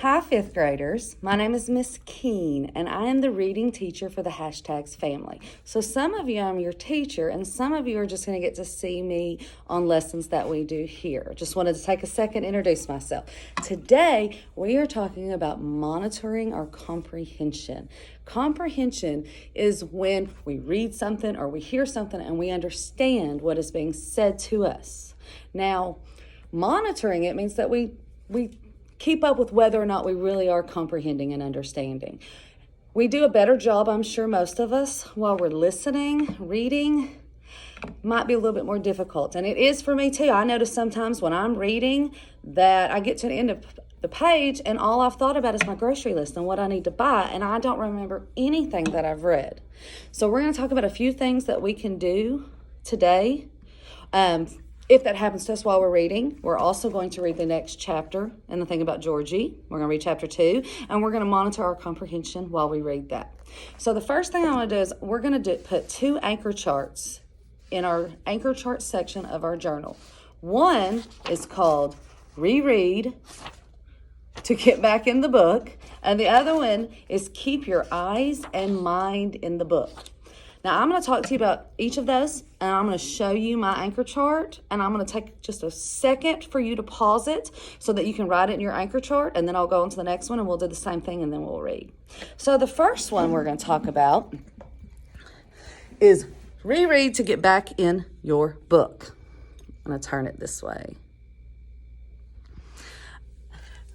Hi, fifth graders. My name is Miss Keene, and I am the reading teacher for the Hashtags family. So some of you, I'm your teacher, and some of you are just going to get to see me on lessons that we do here. Just wanted to take a second to introduce myself. Today, we are talking about monitoring our comprehension. Comprehension is when we read something or we hear something and we understand what is being said to us. Now, monitoring it means that we keep up with whether or not we really are comprehending and understanding. We do a better job, I'm sure most of us, while we're listening. Reading might be a little bit more difficult, and it is for me too. I notice sometimes when I'm reading that I get to the end of the page and all I've thought about is my grocery list and what I need to buy, and I don't remember anything that I've read. So we're going to talk about a few things that we can do today. If that happens to us while we're reading, we're also going to read the next chapter and the thing about Georgie. We're going to read chapter 2, and we're going to monitor our comprehension while we read that. So the first thing I want to do is we're going to put 2 anchor charts in our anchor chart section of our journal. One is called Reread to get back in the book, and the other one is Keep Your Eyes and Mind in the Book. Now, I'm going to talk to you about each of those, and I'm going to show you my anchor chart, and I'm going to take just a second for you to pause it so that you can write it in your anchor chart, and then I'll go on to the next one, and we'll do the same thing, and then we'll read. So the first one we're going to talk about is reread to get back in your book. I'm going to turn it this way.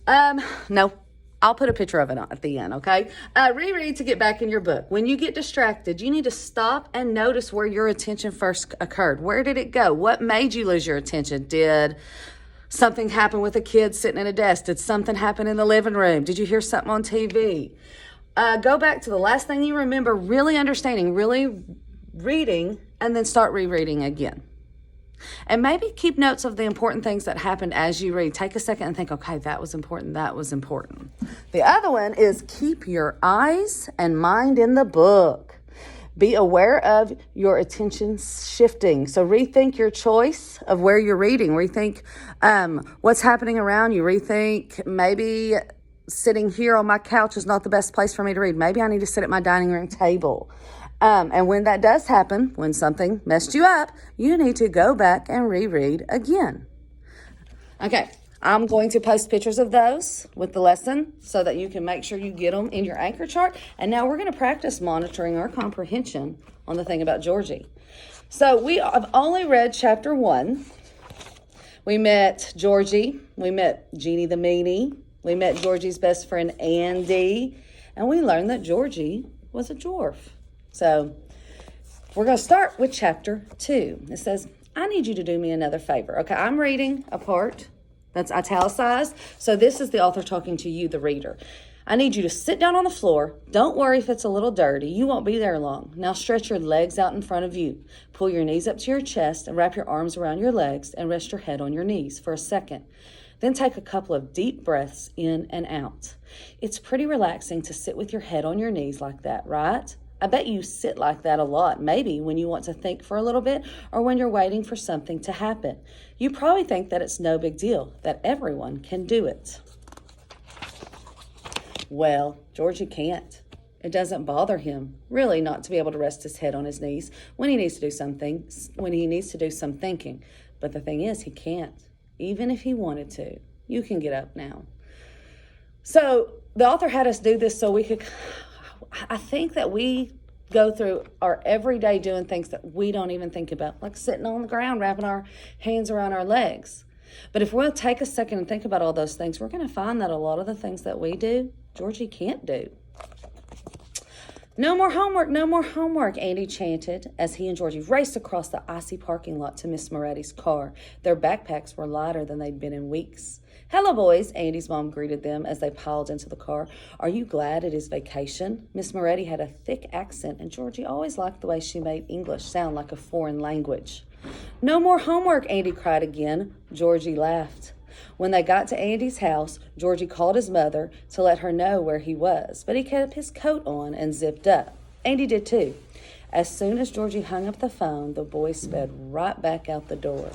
No. I'll put a picture of it at the end, okay? Reread to get back in your book. When you get distracted, you need to stop and notice where your attention first occurred. Where did it go? What made you lose your attention? Did something happen with a kid sitting at a desk? Did something happen in the living room? Did you hear something on TV? Go back to the last thing you remember, really understanding, really reading, and then start rereading again. And maybe keep notes of the important things that happened as you read. Take a second and think, okay, that was important, that was important. The other one is keep your eyes and mind in the book. Be aware of your attention shifting. So rethink your choice of where you're reading. Rethink what's happening around you. Rethink maybe sitting here on my couch is not the best place for me to read. Maybe I need to sit at my dining room table. And when that does happen, when something messed you up, you need to go back and reread again. Okay, I'm going to post pictures of those with the lesson so that you can make sure you get them in your anchor chart. And now we're going to practice monitoring our comprehension on the thing about Georgie. So we have only read chapter 1. We met Georgie. We met Jeannie the Meanie. We met Georgie's best friend, Andy. And we learned that Georgie was a dwarf. So we're going to start with chapter 2. It says, I need you to do me another favor. Okay, I'm reading a part that's italicized. So this is the author talking to you, the reader. I need you to sit down on the floor. Don't worry if it's a little dirty. You won't be there long. Now stretch your legs out in front of you. Pull your knees up to your chest and wrap your arms around your legs and rest your head on your knees for a second. Then take a couple of deep breaths in and out. It's pretty relaxing to sit with your head on your knees like that, right? I bet you sit like that a lot, maybe when you want to think for a little bit or when you're waiting for something to happen. You probably think that it's no big deal, that everyone can do it. Well, Georgie can't. It doesn't bother him, really, not to be able to rest his head on his knees when he needs to do something, when he needs to do some thinking. But the thing is, he can't, even if he wanted to. You can get up now. So the author had us do this so we could... I think that we go through our everyday doing things that we don't even think about, like sitting on the ground, wrapping our hands around our legs. But if we'll take a second and think about all those things, we're going to find that a lot of the things that we do, Georgie can't do. No more homework, Andy chanted as he and Georgie raced across the icy parking lot to Miss Moretti's car. Their backpacks were lighter than they'd been in weeks. Hello, boys, Andy's mom greeted them as they piled into the car. Are you glad it is vacation? Miss Moretti had a thick accent, and Georgie always liked the way she made English sound like a foreign language. No more homework, Andy cried again. Georgie laughed. When they got to Andy's house, Georgie called his mother to let her know where he was, but he kept his coat on and zipped up. Andy did too. As soon as Georgie hung up the phone, the boys sped right back out the door.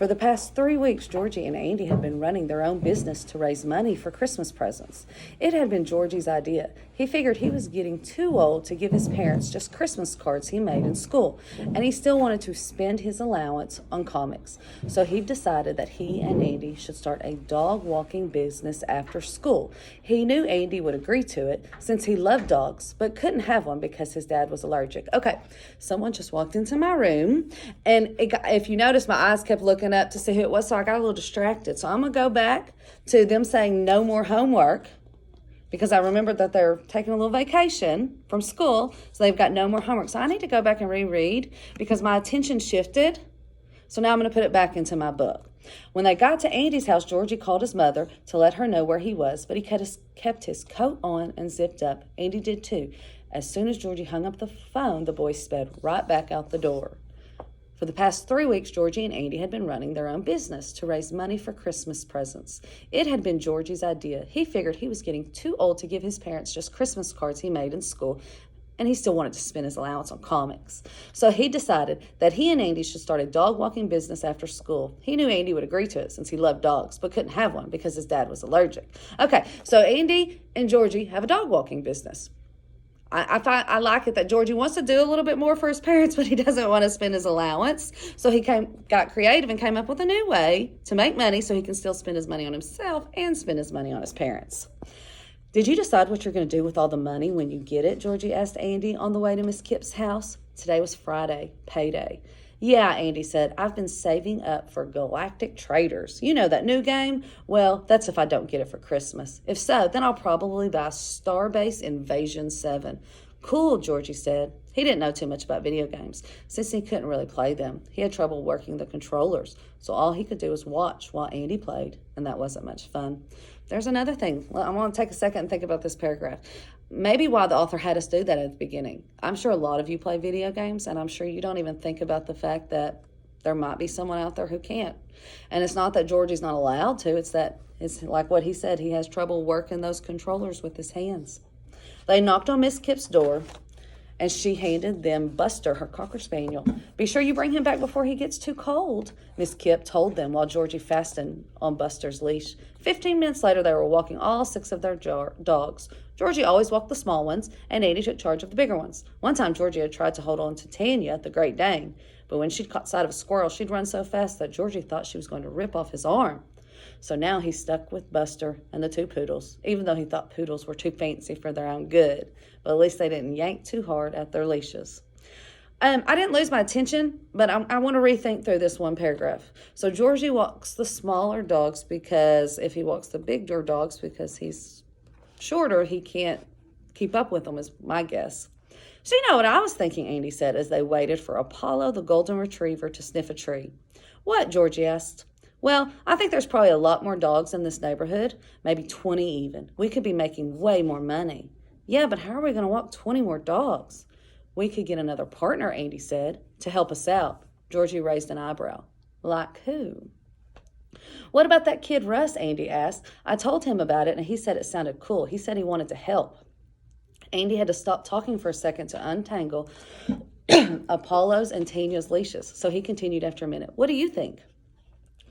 For the past 3 weeks, Georgie and Andy had been running their own business to raise money for Christmas presents. It had been Georgie's idea. He figured he was getting too old to give his parents just Christmas cards he made in school, and he still wanted to spend his allowance on comics. So he decided that he and Andy should start a dog walking business after school. He knew Andy would agree to it since he loved dogs, but couldn't have one because his dad was allergic. Okay, someone just walked into my room, and if you notice, my eyes kept looking up to see who it was, so I got a little distracted. So I'm going to go back to them saying no more homework because I remembered that they're taking a little vacation from school, so they've got no more homework. So I need to go back and reread because my attention shifted. So now I'm going to put it back into my book. When they got to Andy's house, Georgie called his mother to let her know where he was, but he kept his coat on and zipped up. Andy did too. As soon as Georgie hung up the phone, the boy sped right back out the door. For the past 3 weeks, Georgie and Andy had been running their own business to raise money for Christmas presents. It had been Georgie's idea. He figured he was getting too old to give his parents just Christmas cards he made in school, and he still wanted to spend his allowance on comics. So he decided that he and Andy should start a dog walking business after school. He knew Andy would agree to it since he loved dogs, but couldn't have one because his dad was allergic. Okay, so Andy and Georgie have a dog walking business. I like it that Georgie wants to do a little bit more for his parents, but he doesn't want to spend his allowance. So he got creative and came up with a new way to make money so he can still spend his money on himself and spend his money on his parents. Did you decide what you're going to do with all the money when you get it? Georgie asked Andy on the way to Miss Kipp's house. Today was Friday, payday. Yeah, Andy said, I've been saving up for Galactic Traders. You know that new game? Well, that's if I don't get it for Christmas. If so, then I'll probably buy Starbase Invasion 7. Cool, Georgie said. He didn't know too much about video games since he couldn't really play them. He had trouble working the controllers, so all he could do was watch while Andy played, and that wasn't much fun. There's another thing. I want to take a second and think about this paragraph. Maybe why the author had us do that at the beginning. I'm sure a lot of you play video games, and I'm sure you don't even think about the fact that there might be someone out there who can't. And it's not that Georgie's not allowed to. It's that it's like what he said. He has trouble working those controllers with his hands. They knocked on Miss Kipp's door, and she handed them Buster, her Cocker Spaniel. Be sure you bring him back before he gets too cold, Miss Kipp told them while Georgie fastened on Buster's leash. 15 minutes later, they were walking all 6 of their dogs. Georgie always walked the small ones, and Andy took charge of the bigger ones. One time, Georgie had tried to hold on to Tanya, the Great Dane, but when she'd caught sight of a squirrel, she'd run so fast that Georgie thought she was going to rip off his arm. So now he's stuck with Buster and the 2 poodles, even though he thought poodles were too fancy for their own good. But at least they didn't yank too hard at their leashes. I didn't lose my attention, but I want to rethink through this one paragraph. So Georgie walks the smaller dogs because if he walks the bigger dogs because he's shorter, he can't keep up with them is my guess. So you know what I was thinking, Andy said as they waited for Apollo, the golden retriever, to sniff a tree. What? Georgie asked. Well, I think there's probably a lot more dogs in this neighborhood, maybe 20 even. We could be making way more money. Yeah, but how are we going to walk 20 more dogs? We could get another partner, Andy said, to help us out. Georgie raised an eyebrow. Like who? What about that kid Russ, Andy asked. I told him about it, and he said it sounded cool. He said he wanted to help. Andy had to stop talking for a second to untangle Apollo's and Tanya's leashes, so he continued after a minute. What do you think?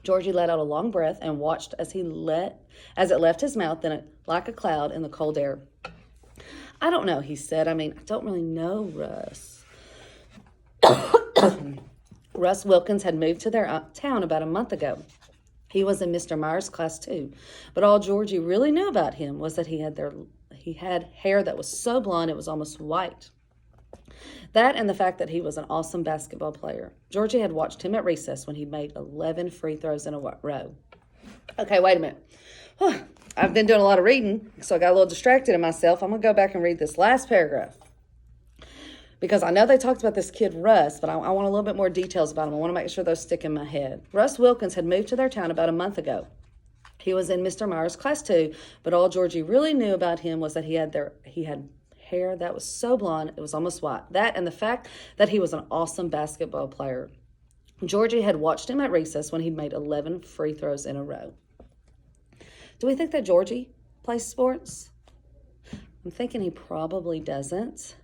Georgie let out a long breath and watched as it left his mouth like a cloud in the cold air. I don't know, he said. I don't really know Russ. Russ Wilkins had moved to their town about a month ago. He was in Mr. Meyer's class too, but all Georgie really knew about him was that he had hair that was so blonde it was almost white. That and the fact that he was an awesome basketball player. Georgie had watched him at recess when he made 11 free throws in a row. Okay, wait a minute. I've been doing a lot of reading, so I got a little distracted in myself. I'm going to go back and read this last paragraph. Because I know they talked about this kid, Russ, but I want a little bit more details about him. I want to make sure those stick in my head. Russ Wilkins had moved to their town about a month ago. He was in Mr. Meyer's class too, but all Georgie really knew about him was that he had hair that was so blonde it was almost white. That and the fact that he was an awesome basketball player. Georgie had watched him at recess when he'd made 11 free throws in a row. Do we think that Georgie plays sports? I'm thinking he probably doesn't.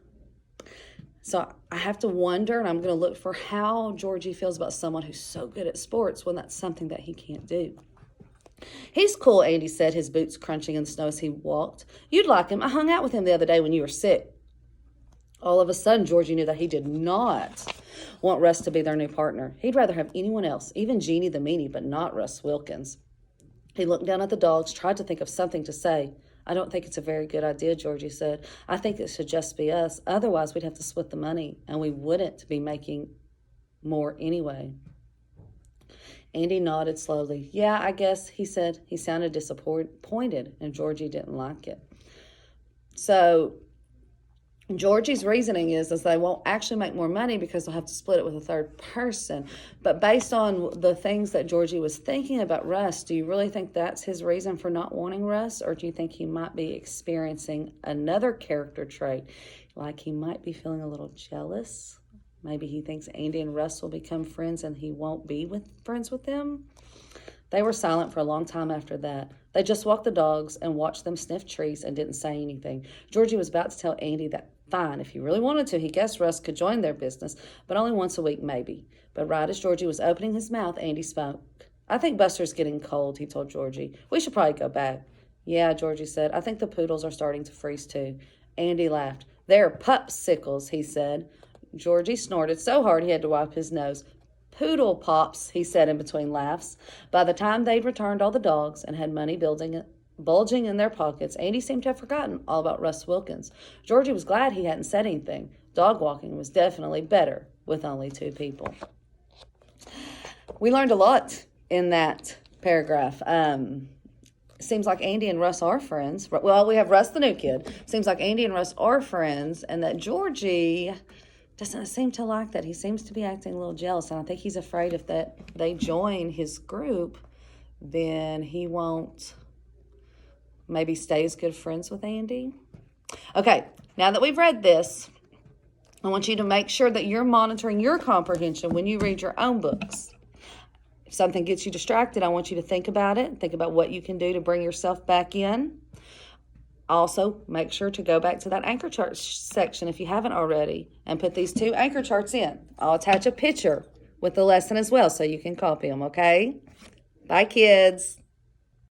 So I have to wonder, and I'm going to look for how Georgie feels about someone who's so good at sports when that's something that he can't do. He's cool, Andy said, his boots crunching in the snow as he walked. You'd like him. I hung out with him the other day when you were sick. All of a sudden, Georgie knew that he did not want Russ to be their new partner. He'd rather have anyone else, even Jeannie the meanie, but not Russ Wilkins. He looked down at the dogs, tried to think of something to say. I don't think it's a very good idea, Georgie said. I think it should just be us. Otherwise, we'd have to split the money, and we wouldn't be making more anyway. Andy nodded slowly. Yeah, I guess, he said. He sounded disappointed, and Georgie didn't like it. So Georgie's reasoning is they won't actually make more money because they'll have to split it with a third person. But based on the things that Georgie was thinking about Russ, do you really think that's his reason for not wanting Russ? Or do you think he might be experiencing another character trait? Like he might be feeling a little jealous? Maybe he thinks Andy and Russ will become friends and he won't be friends with them? They were silent for a long time after that. They just walked the dogs and watched them sniff trees and didn't say anything. Georgie was about to tell Andy that, fine, if he really wanted to, he guessed Russ could join their business, but only once a week maybe. But right as Georgie was opening his mouth, Andy spoke. I think Buster's getting cold, he told Georgie. We should probably go back. Yeah, Georgie said. I think the poodles are starting to freeze too. Andy laughed. They're popsicles, he said. Georgie snorted so hard he had to wipe his nose. Poodle pops, he said in between laughs. By the time they'd returned all the dogs and had money bulging in their pockets, Andy seemed to have forgotten all about Russ Wilkins. Georgie was glad he hadn't said anything. Dog walking was definitely better with only 2 people. We learned a lot in that paragraph. Seems like Andy and Russ are friends. Well, we have Russ, the new kid. Seems like Andy and Russ are friends, and that Georgie doesn't seem to like that. He seems to be acting a little jealous, and I think he's afraid if that they join his group, then he won't maybe stay as good friends with Andy. Okay, now that we've read this, I want you to make sure that you're monitoring your comprehension when you read your own books. If something gets you distracted, I want you to think about it. Think about what you can do to bring yourself back in. Also, make sure to go back to that anchor chart section if you haven't already and put these 2 anchor charts in. I'll attach a picture with the lesson as well so you can copy them, okay? Bye, kids.